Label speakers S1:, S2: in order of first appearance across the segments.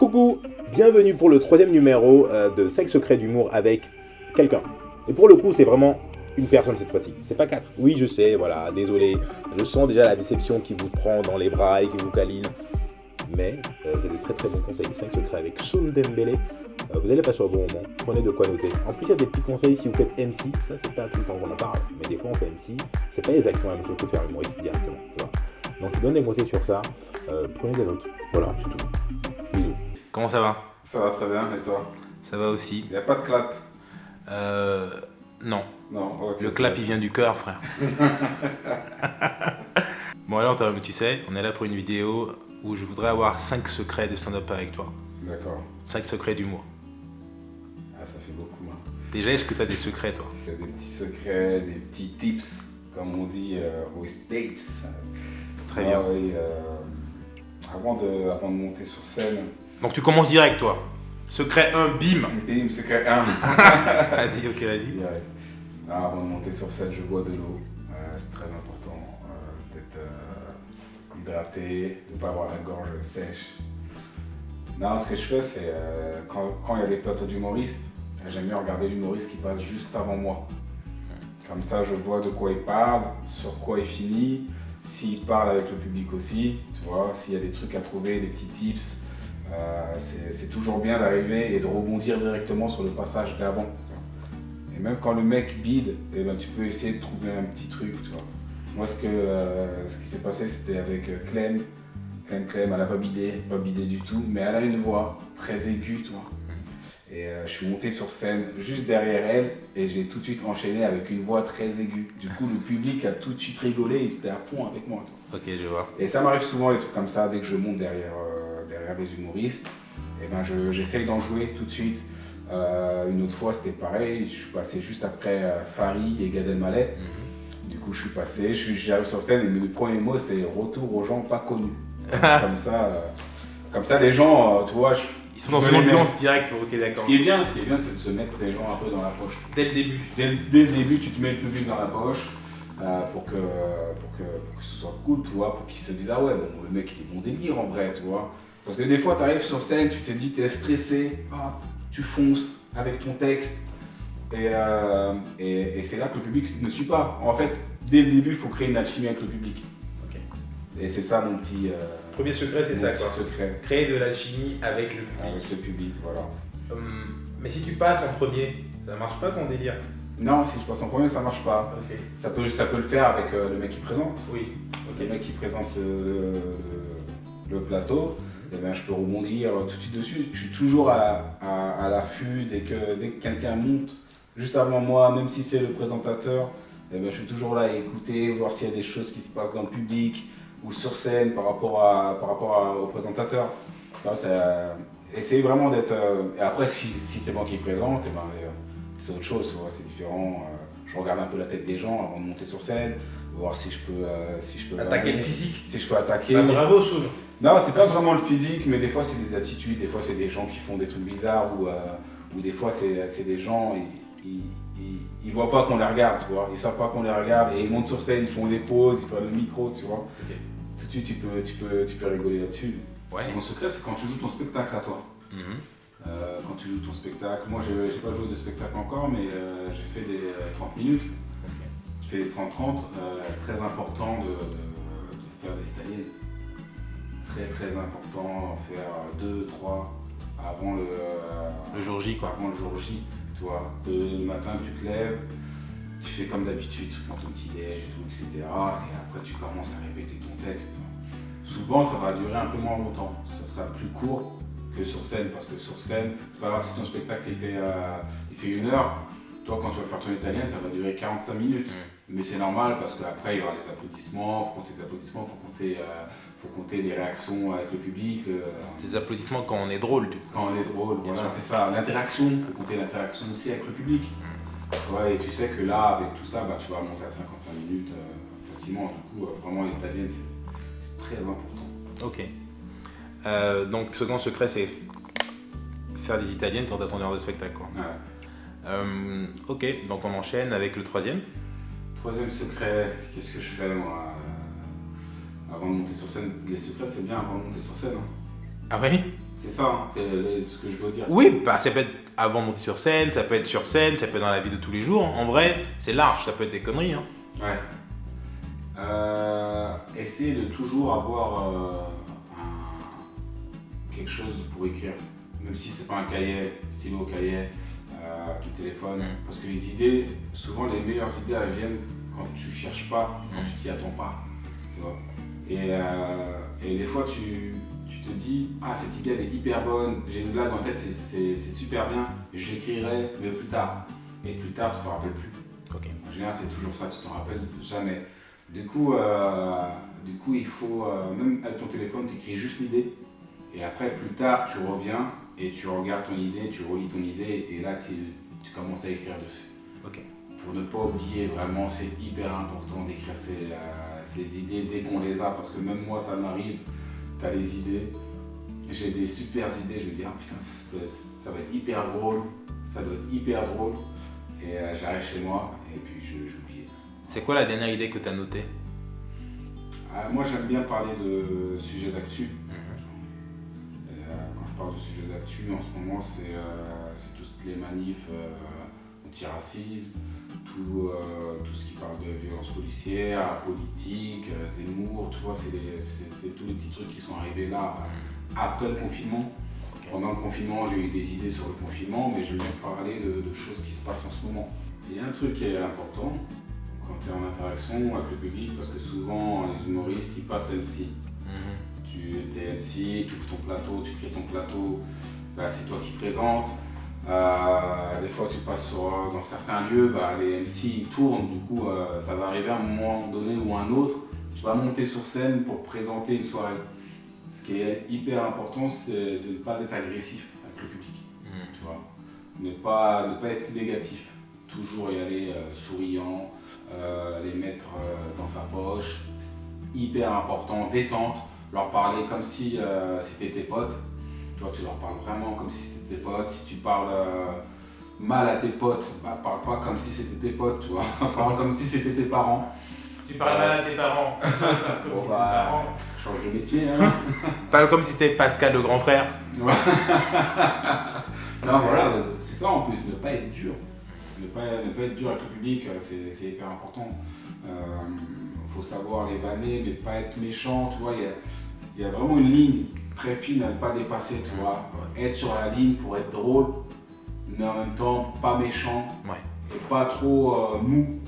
S1: Coucou, bienvenue pour le 3e numéro de 5 secrets d'humour avec quelqu'un. Et pour le coup, c'est vraiment une personne cette fois-ci. C'est pas 4. Oui, je sais, voilà, désolé. Je sens déjà la déception qui vous prend dans les bras et qui vous câline. Mais c'est de très très bons conseils. 5 secrets avec Soum Dembélé. Vous allez passer un bon moment. Prenez de quoi noter. En plus, il y a des petits conseils si vous faites MC. Ça, c'est pas tout le temps qu'on en parle. Mais des fois, on fait MC. C'est pas exactement la même chose que faire humoriste directement. Tu vois. Donc, je donne des conseils sur ça. Prenez des notes. Voilà, c'est tout. Bisous.
S2: Comment ça va?
S3: Ça va très bien, et toi?
S2: Ça va aussi.
S3: Il n'y a pas de clap?
S2: Non.
S3: Non, ok.
S2: Le clap, il vient du cœur, frère. Bon alors, tu sais, on est là pour une vidéo où je voudrais avoir 5 secrets de stand-up avec toi.
S3: D'accord.
S2: 5 secrets d'humour.
S3: Ah, ça fait beaucoup, hein.
S2: Déjà, est-ce que tu as des secrets, toi?
S3: Il y a des petits secrets, des petits tips, comme on dit aux States.
S2: Très bien.
S3: Oui, avant de monter sur scène.
S2: Donc tu commences direct, toi. Secret 1, bim.
S3: Bim, secret 1.
S2: Vas-y, ok, vas-y.
S3: Direct. Avant de monter sur scène, je bois de l'eau. C'est très important d'être hydraté, de ne pas avoir la gorge sèche. Non, ce que je fais, c'est quand il y a des plateaux d'humoristes, j'aime bien regarder l'humoriste qui passe juste avant moi. Comme ça, je vois de quoi il parle, sur quoi il finit, s'il parle avec le public aussi, tu vois, s'il y a des trucs à trouver, des petits tips. C'est toujours bien d'arriver et de rebondir directement sur le passage d'avant. Et même quand le mec bide, eh ben, tu peux essayer de trouver un petit truc. Tu vois. Moi, ce qui s'est passé, c'était avec Clem. Clem, elle n'a pas bidé du tout, mais elle a une voix très aiguë. Tu vois. Et je suis monté sur scène juste derrière elle et j'ai tout de suite enchaîné avec une voix très aiguë. Du coup, le public a tout de suite rigolé, ils étaient à fond avec moi. Tu vois.
S2: Ok, je vois.
S3: Et ça m'arrive souvent des trucs comme ça, dès que je monte derrière des humoristes, et ben j'essaye d'en jouer tout de suite. Une autre fois c'était pareil, je suis passé juste après Fari et Gad Elmaleh. Du coup je suis passé, j'arrive sur scène et mes premiers mots c'est retour aux gens pas connus. comme ça les gens, tu vois,
S2: ils sont dans une ambiance directe, ok, d'accord.
S3: Ce qui est bien, c'est de se mettre les gens un peu dans la poche.
S2: Dès le début.
S3: Dès le début, tu te mets le public dans la poche. Pour que ce soit cool, tu vois, pour qu'ils se disent ah ouais, bon, le mec il est bon délire en vrai, tu vois. Parce que des fois, tu arrives sur scène, tu te dis, tu es stressé, tu fonces avec ton texte, et c'est là que le public ne suit pas. En fait, dès le début, il faut créer une alchimie avec le public.
S2: Okay.
S3: Et c'est ça mon petit.
S2: Premier secret, c'est ça, quoi.
S3: Secret.
S2: Créer de l'alchimie avec le public.
S3: Avec le public, voilà.
S2: Mais si tu passes en premier, ça marche pas ton délire?
S3: Non, si je passe en premier, ça marche pas.
S2: Okay.
S3: Ça peut le faire avec le mec qui présente.
S2: Oui. Okay.
S3: Le mec qui présente le plateau. Eh ben, je peux rebondir tout de suite dessus. Je suis toujours à l'affût dès que quelqu'un monte juste avant moi, même si c'est le présentateur, eh ben, je suis toujours là à écouter, voir s'il y a des choses qui se passent dans le public ou sur scène par rapport au présentateur. Essayer vraiment d'être... et après, si c'est moi qui présente, eh ben, c'est autre chose, c'est différent. Je regarde un peu la tête des gens avant de monter sur scène, voir si je peux
S2: attaquer le physique.
S3: Si je peux attaquer.
S2: Bah, bravo, Soum.
S3: Non, c'est pas vraiment le physique, mais des fois c'est des attitudes, des fois c'est des gens qui font des trucs bizarres, ou des fois c'est des gens, ils voient pas qu'on les regarde, tu vois, ils savent pas qu'on les regarde, et ils montent sur scène, ils font des pauses, ils prennent le micro, tu vois. Okay. Tout de suite tu peux rigoler là-dessus. Ouais. Mon secret, c'est quand tu joues ton spectacle à toi. Quand tu joues ton spectacle, moi j'ai pas joué de spectacle encore, mais j'ai fait des 30 minutes. Okay. Je fais des 30-30, très important de faire des italiennes. Très important, faire 2, 3 avant
S2: le jour J, quoi.
S3: Avant le jour J, tu vois. Le matin, tu te lèves, tu fais comme d'habitude, tu prends ton petit déj et tout, etc. Et après, tu commences à répéter ton texte. Souvent, ça va durer un peu moins longtemps. Ça sera plus court que sur scène, parce que sur scène, c'est pas grave si ton spectacle il fait 1 heure. Toi, quand tu vas faire ton italienne, ça va durer 45 minutes. Mais c'est normal parce qu'après, il y aura les applaudissements, il faut compter les applaudissements, il faut compter les réactions avec le public.
S2: Des applaudissements quand on est drôle.
S3: Quand on est drôle, voilà, c'est ça. L'interaction, il faut compter l'interaction aussi avec le public. Ouais, et tu sais que là, avec tout ça, tu vas monter à 55 minutes facilement. Du coup, vraiment, l'italienne, c'est très important.
S2: Ok. Donc, second secret, c'est faire des italiennes quand t'as ton heure de spectacle, quoi.
S3: Ouais.
S2: Ok, donc on enchaîne avec le troisième.
S3: Troisième secret, qu'est-ce que je fais moi avant de monter sur scène? Les secrets, c'est bien avant de monter sur scène. Hein.
S2: Ah oui?
S3: C'est ça, hein, c'est ce que je veux dire.
S2: Oui, bah, ça peut être avant de monter sur scène, ça peut être sur scène, ça peut être dans la vie de tous les jours. En vrai, c'est large, ça peut être des conneries. Hein.
S3: Ouais. Essayer de toujours avoir quelque chose pour écrire, même si c'est pas un cahier, stylo, cahier, du téléphone. Parce que les idées, souvent les meilleures idées, elles viennent quand tu cherches pas, quand tu t'y attends pas. Tu vois. Et des fois, tu te dis, ah, cette idée elle est hyper bonne, j'ai une blague en tête, c'est super bien, je l'écrirai, mais plus tard. Et plus tard, tu t'en rappelles plus.
S2: Ok.
S3: En général, c'est toujours ça, tu t'en rappelles jamais. Du coup, il faut, même avec ton téléphone, tu écris juste l'idée. Et après, plus tard, tu reviens et tu regardes ton idée, tu relis ton idée et là, tu commences à écrire dessus.
S2: Ok.
S3: Pour ne pas oublier, vraiment, c'est hyper important d'écrire ces idées dès qu'on les a. Parce que même moi, ça m'arrive, tu as les idées. J'ai des super idées, je me dis, ah putain, ça va être hyper drôle. Ça doit être hyper drôle. Et j'arrive chez moi et puis j'oublie.
S2: C'est quoi la dernière idée que tu as notée?
S3: Moi, j'aime bien parler de sujets d'actu. Quand je parle de sujets d'actu, en ce moment, c'est toutes les manifs anti-racisme, tout ce qui parle de violence policière, politique, Zemmour, tu vois, c'est tous les petits trucs qui sont arrivés là après le confinement. Pendant le confinement, j'ai eu des idées sur le confinement, mais j'aime bien parler de choses qui se passent en ce moment. Il y a un truc qui est important quand tu es en interaction avec le public, parce que souvent les humoristes ils passent MC. Tu es MC, tu ouvres ton plateau, tu crées ton plateau, bah, c'est toi qui présentes. Des fois tu passes dans certains lieux, bah, les MC ils tournent, du coup ça va arriver à un moment donné ou à un autre, tu vas monter sur scène pour présenter une soirée. Ce qui est hyper important, c'est de ne pas être agressif avec le public, tu vois. Ne pas être négatif, toujours y aller souriant, les mettre dans sa poche, c'est hyper important, détente, leur parler comme si c'était tes potes, tu vois, tu leur parles vraiment comme si c'était tes potes. Si tu parles mal à tes potes, bah, parle pas comme si c'était tes potes, tu vois, parle comme si c'était tes parents.
S2: Tu parles mal à tes parents.
S3: Bon, bah, change de métier, hein.
S2: Parle comme si c'était Pascal le grand frère.
S3: Ouais. Non, voilà, c'est ça en plus, ne pas être dur. Ne pas être dur avec le public, c'est hyper important. Faut savoir les vanner, mais pas être méchant, tu vois. Il y a vraiment une ligne très fine à ne pas dépasser, tu vois. Être sur la ligne pour être drôle, mais en même temps pas méchant, et pas trop mou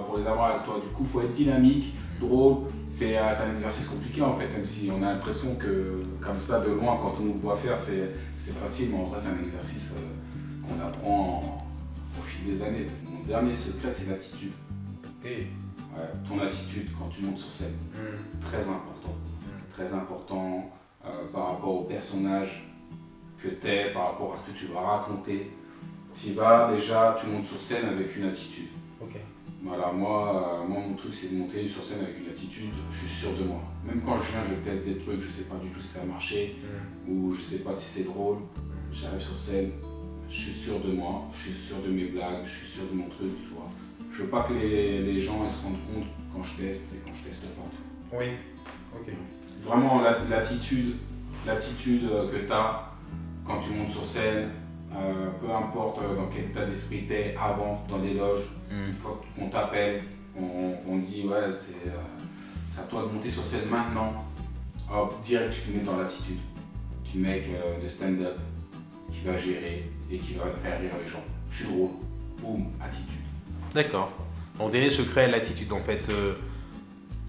S3: pour les avoir avec toi. Du coup, il faut être dynamique, drôle. C'est un exercice compliqué en fait, même si on a l'impression que comme ça de loin, quand on nous voit faire, c'est facile, mais en vrai c'est un exercice qu'on apprend au fil des années. Mon dernier secret, c'est l'attitude. Ouais, ton attitude quand tu montes sur scène, très important. Très important par rapport au personnage que tu es, par rapport à ce que tu vas raconter. Tu montes sur scène avec une attitude.
S2: Ok.
S3: Voilà, moi mon truc c'est de monter sur scène avec une attitude, je suis sûr de moi. Même quand je viens, je teste des trucs, je sais pas du tout si ça a marché, ou je sais pas si c'est drôle. J'arrive sur scène, je suis sûr de moi, je suis sûr de mes blagues, je suis sûr de mon truc, tu vois. Je veux pas que les gens ils se rendent compte quand je teste et quand je teste pas.
S2: Oui, ok.
S3: Vraiment l'attitude que tu as quand tu montes sur scène, peu importe dans quel état d'esprit tu es avant, dans des loges, une fois qu'on t'appelle, on dit ouais c'est à toi de monter sur scène maintenant, hop, direct tu te mets dans l'attitude. Tu mec de stand-up qui va gérer et qui va faire rire les gens. Je suis drôle, boum, attitude.
S2: D'accord. Mon dernier secret, l'attitude en fait.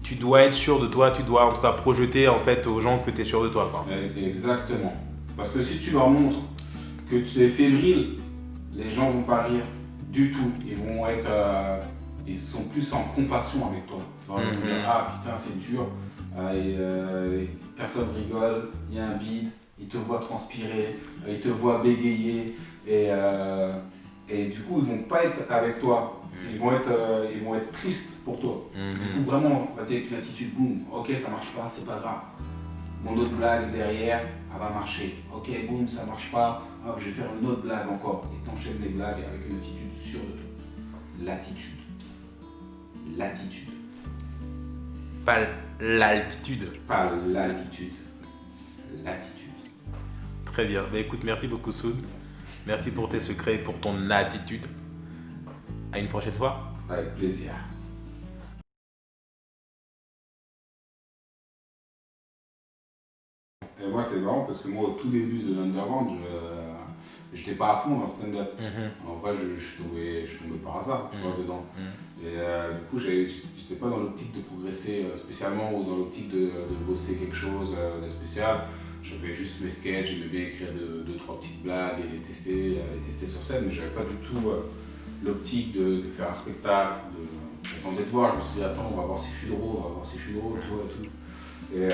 S2: Tu dois être sûr de toi, tu dois en tout cas projeter en fait aux gens que tu es sûr de toi. Quoi.
S3: Exactement. Parce que si tu leur montres que tu es fébrile, les gens vont pas rire du tout. Ils sont plus en compassion avec toi. Ils vont dire ah putain c'est dur, personne rigole, il y a un bide, ils te voient transpirer, ils te voient bégayer et du coup ils vont pas être avec toi. Ils vont être tristes pour toi. Du coup, vraiment, vas-y avec une attitude, boum, ok, ça marche pas, c'est pas grave. Mon autre blague derrière, elle va marcher. Ok, boum, ça marche pas, hop, je vais faire une autre blague encore. Et t'enchaînes les blagues avec une attitude sûre de toi. L'attitude. L'attitude.
S2: Pas l'altitude.
S3: Pas l'altitude. L'attitude.
S2: Très bien. Bah, écoute, merci beaucoup Soud. Merci pour tes secrets et pour ton attitude. À une prochaine fois.
S3: Avec plaisir. Et moi, c'est marrant parce que moi, au tout début de l'Underground, j'étais pas à fond dans le stand-up. En vrai, je suis tombé par hasard, tu vois, dedans. Et du coup, j'étais pas dans l'optique de progresser spécialement ou dans l'optique de bosser quelque chose de spécial. J'avais juste mes sketchs, j'aimais bien écrire deux, trois petites blagues et les tester sur scène, mais j'avais pas du tout l'optique de faire un spectacle. J'attendais de voir, je me suis dit, attends, on va voir si je suis drôle, tu vois, et tout. Et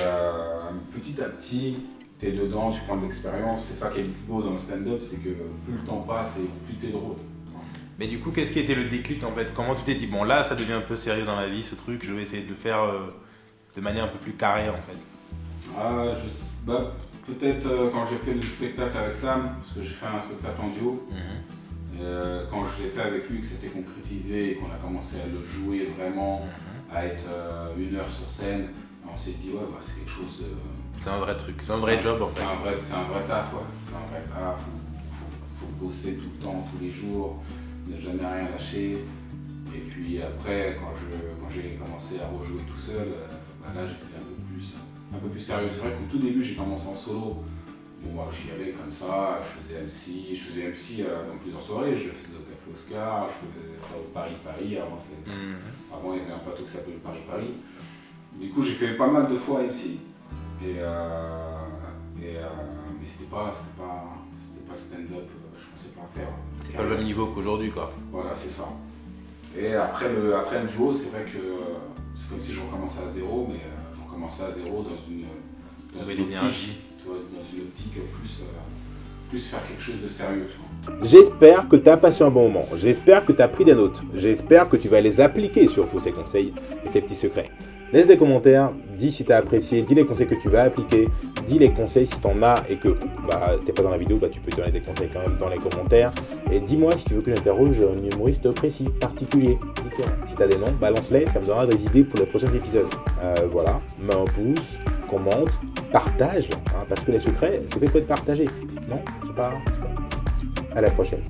S3: petit à petit, t'es dedans, tu prends de l'expérience. C'est ça qui est beau dans le stand-up, c'est que plus le temps passe et plus t'es drôle.
S2: Mais du coup, qu'est-ce qui a été le déclic en fait? Comment tu t'es dit, bon là, ça devient un peu sérieux dans ma vie, ce truc, je vais essayer de le faire de manière un peu plus carrée en fait?
S3: Peut-être quand j'ai fait le spectacle avec Sam, parce que j'ai fait un spectacle en duo. Quand je l'ai fait avec lui, que ça s'est concrétisé et qu'on a commencé à le jouer vraiment, à être 1 heure sur scène, on s'est dit, ouais, bah, c'est quelque chose.
S2: C'est un vrai truc, c'est un vrai job en fait.
S3: C'est un vrai taf, ouais. C'est un vrai taf, faut bosser tout le temps, tous les jours, ne jamais rien lâcher. Et puis après, quand j'ai commencé à rejouer tout seul, là j'étais un peu plus sérieux. C'est vrai qu'au tout début, j'ai commencé en solo. Bon, moi, j'y allais comme ça, je faisais MC dans plusieurs soirées, je faisais au Café Oscar, je faisais ça au Paris. Avant, il y avait un plateau qui s'appelait Paris. Du coup, j'ai fait pas mal de fois MC, mais c'était pas stand-up, je pensais pas faire.
S2: C'est pas le même niveau qu'aujourd'hui quoi.
S3: Voilà, c'est ça. Et après le duo, c'est vrai que c'est comme si je recommençais à zéro, mais je recommençais à zéro dans une
S2: énergie.
S3: Tu vois, dans une optique plus faire quelque chose de sérieux, tu vois.
S1: J'espère que tu as passé un bon moment. J'espère que tu as pris des notes. J'espère que tu vas les appliquer sur tous ces conseils et ces petits secrets. Laisse des commentaires, dis si tu as apprécié, dis les conseils que tu vas appliquer, dis les conseils si tu en as et que tu n'es pas dans la vidéo, tu peux donner des conseils quand même dans les commentaires. Et dis-moi si tu veux que j'interroge un humoriste précis, particulier, différent. Si tu as des noms, balance-les, ça me donnera des idées pour les prochains épisodes. Voilà, mets un pouce, commente, partage, parce que les secrets, c'est fait pour être partagé. Non, c'est pas... À la prochaine.